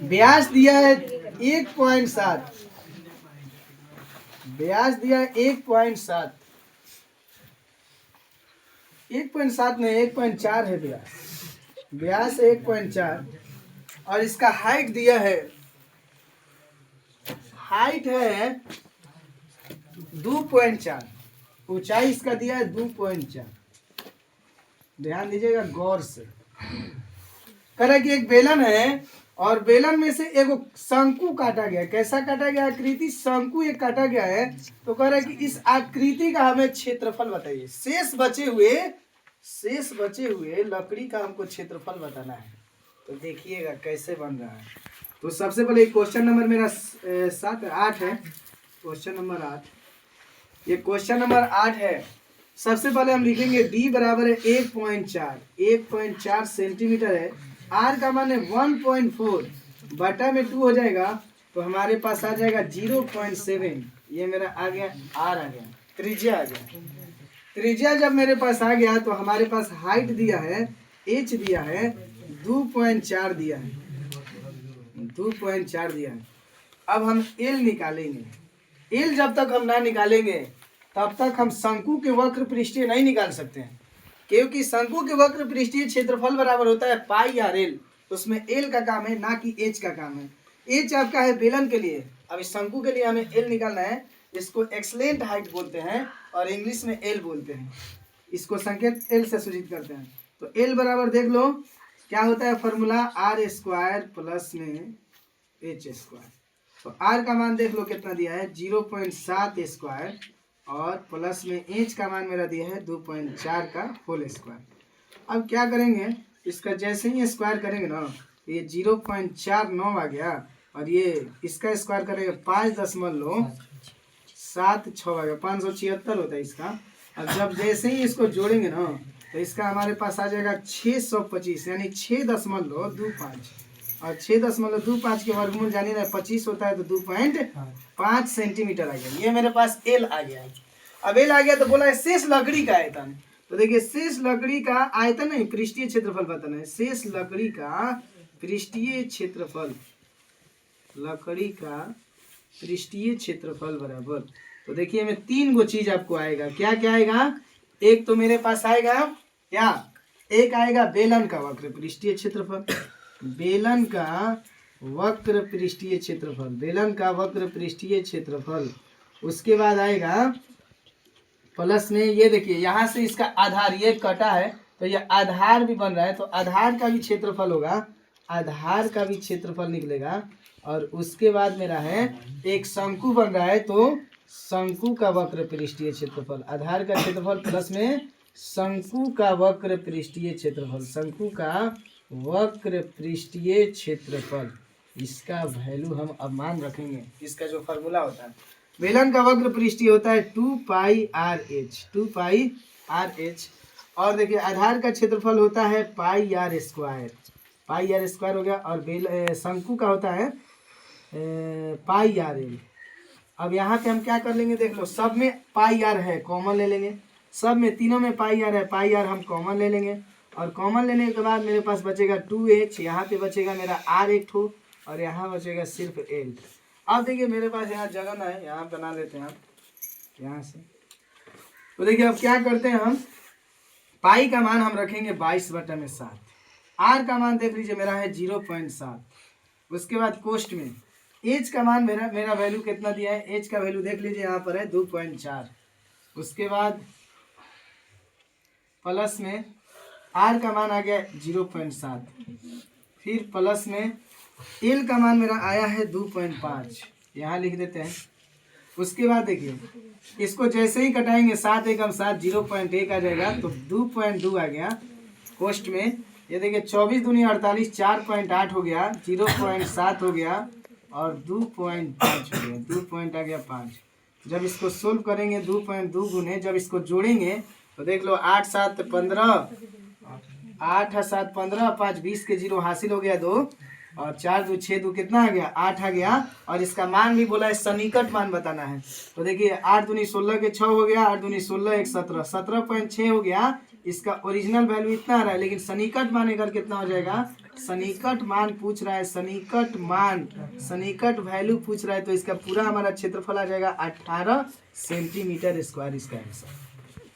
व्यास दिया है 1.7, व्यास दिया है 1.7, 1.7 नहीं 1.4 है व्यास, व्यास 1.4 और इसका हाइट दिया है, हाइट है 2.4, ऊंचाई इसका दिया है 2.4। ध्यान दीजिएगा गौर से। कह रहा है कि एक बेलन है और बेलन में से एक शंकु काटा गया। कैसा काटा गया? आकृति शंकु एक काटा गया है। तो कह रहा है कि इस आकृति का हमें क्षेत्रफल बताइए। शेष बचे हुए लकड़ी का हमको क्षेत्रफल बताना है। तो देखिएगा कैसे बन रहा है। तो सबसे पहले क्वेश्चन नंबर मेरा 8 है। क्वेश्चन नंबर 8, ये क्वेश्चन नंबर 8 है। सबसे पहले हम लिखेंगे d बराबर है 1.4 सेंटीमीटर है। r का मान है 1.4 बटा में 2 हो जाएगा तो हमारे पास आ जाएगा 0.7। ये मेरा आ गया, r आ गया, त्रिज्या आ गया। त्रिज्या जब मेरे पास आ गया तो हमारे पास हाइट दिया है, h दिया है 2.4 दिया है, 2.4 दिया है। अब हम l निकालेंगे। l जब तक हम ना निकालेंगे तब तक हम शंकु के वक्र पृष्ठीय नहीं निकाल सकते हैं, क्योंकि शंकु के वक्र पृष्ठीय क्षेत्रफल बराबर होता है पाई आर एल। उसमें एल का काम है ना कि एच का काम है। एच आपका है बेलन के लिए, अब इस शंकु के लिए हमें एल निकालना है। इसको एक्सलेंट हाइट बोलते हैं और इंग्लिश में एल बोलते हैं। इसको संकेत एल से सूचित करते हैं। तो एल बराबर देख लो क्या होता है फॉर्मूला, आर स्क्वायर प्लस में एच स्क्वायर। तो आर का मान देख लो कितना दिया है 0.7 स्क्वायर और प्लस में एच का मान मेरा दिया है 2.4 का होल स्क्वायर। अब क्या करेंगे, इसका जैसे ही स्क्वायर करेंगे ना तो ये 0.49 आ गया और ये इसका स्क्वायर करेंगे 5.76 आ गया, 576 होता है इसका। अब जब जैसे ही इसको जोड़ेंगे ना तो इसका हमारे पास आ जाएगा 625 यानी 6.25 और 6.25 के वर्गमूल जानी ना 25 होता है तो 2.5 सेंटीमीटर आ गया। ये मेरे पास एल आ गया। अब एल आ गया तो बोला है शेष लकड़ी का आयतन। तो देखिए शेष लकड़ी का आयतन नहीं, पृष्ठीय क्षेत्रफल बताना है। शेष लकड़ी का पृष्ठीय क्षेत्रफल, लकड़ी का पृष्ठीय क्षेत्रफल बराबर। तो देखिए में 3 गो चीज आपको आएगा। क्या क्या आएगा? एक तो मेरे पास आएगा क्या, एक आएगा बेलन का वक्र पृष्ठीय क्षेत्रफल, बेलन का वक्र पृष्ठीय क्षेत्रफल, बेलन का वक्र पृष्ठीय क्षेत्रफल। उसके बाद आएगा प्लस में ये देखिए यहाँ से इसका आधार ये कटा है तो ये आधार भी बन रहा है तो आधार का भी क्षेत्रफल होगा, आधार का भी क्षेत्रफल निकलेगा। और उसके बाद मेरा है एक शंकु बन रहा है तो शंकु का वक्र पृष्ठीय क्षेत्रफल, आधार का क्षेत्रफल प्लस में शंकु का वक्र पृष्ठीय क्षेत्रफल, शंकु का वक्र पृष्ठीय क्षेत्रफल। इसका वैल्यू हम अब मान रखेंगे। इसका जो फार्मूला होता है बेलन का वक्र पृष्ठीय होता है 2 pi r h, 2 pi r h. और देखिए आधार का क्षेत्रफल होता है pi r square, pi r square हो गया। और शंकु का होता है पाई आर एल। अब यहाँ पे हम क्या कर लेंगे देख लो, सब में पाई आर है कॉमन ले लेंगे, सब में तीनों में पाई आर है, पाई आर हम कॉमन ले लेंगे। और कॉमन लेने के बाद मेरे पास बचेगा 2h, यहाँ पे बचेगा मेरा r एक ठो और यहाँ बचेगा सिर्फ l। अब देखिए मेरे पास यहाँ जगह ना है, यहाँ बना लेते हैं आप यहाँ से। तो देखिए अब क्या करते हैं हम, पाई का मान हम रखेंगे 22/7, r का मान देख लीजिए मेरा है 0.7। उसके बाद कोष्ट में h का मान मेरा वैल्यू कितना दिया है, h का वैल्यू देख लीजिए यहाँ पर है 2.4। उसके बाद प्लस में r का मान आ गया 0.7, फिर प्लस में l का मान मेरा आया है 2.5, यहाँ लिख देते हैं। उसके बाद देखिए इसको जैसे ही कटाएंगे 7 एकम 7 0.1 आ जाएगा तो 2.2 आ गया कोष्ट में। ये देखिए 24 दूनी 48 4.8 हो गया, 0.7 हो गया और 2.5 हो गया, 2 पॉइंट आ गया 5। जब इसको सोल्व करेंगे 2.2 गुने जब इसको जोड़ेंगे तो देख लो 8 7 15, 8 7 15, 5 20 के 0 हासिल हो गया 2 और 4 2 6 2 कितना आ गया 8 आ गया। और इसका मान भी बोला है सन्निकट मान बताना है। तो देखिए 8 दूनी 16 के 6 हो गया, 8 दूनी 16 1 17, 17.6 हो गया इसका ओरिजिनल वैल्यू इतना आ रहा है, लेकिन सन्निकट मान अगर कितना हो जाएगा, सन्निकट मान पूछ रहा है, सन्निकट मान, सन्निकट वैल्यू पूछ रहा है, तो इसका पूरा हमारा क्षेत्रफल आ जाएगा 18 सेंटीमीटर स्क्वायर इसका आंसर।